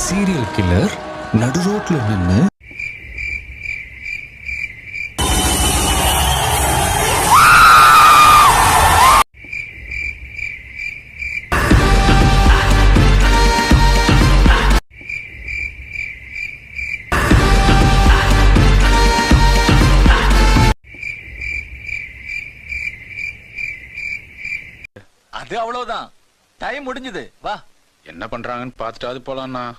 Serial killer நடு ரோட்ல நின்னு அது அவ்வளவுதான். டைம் முடிஞ்சது. வா. என்ன பண்றாங்கன்னு பார்த்துட்டாவது போலாம்ண்ணா.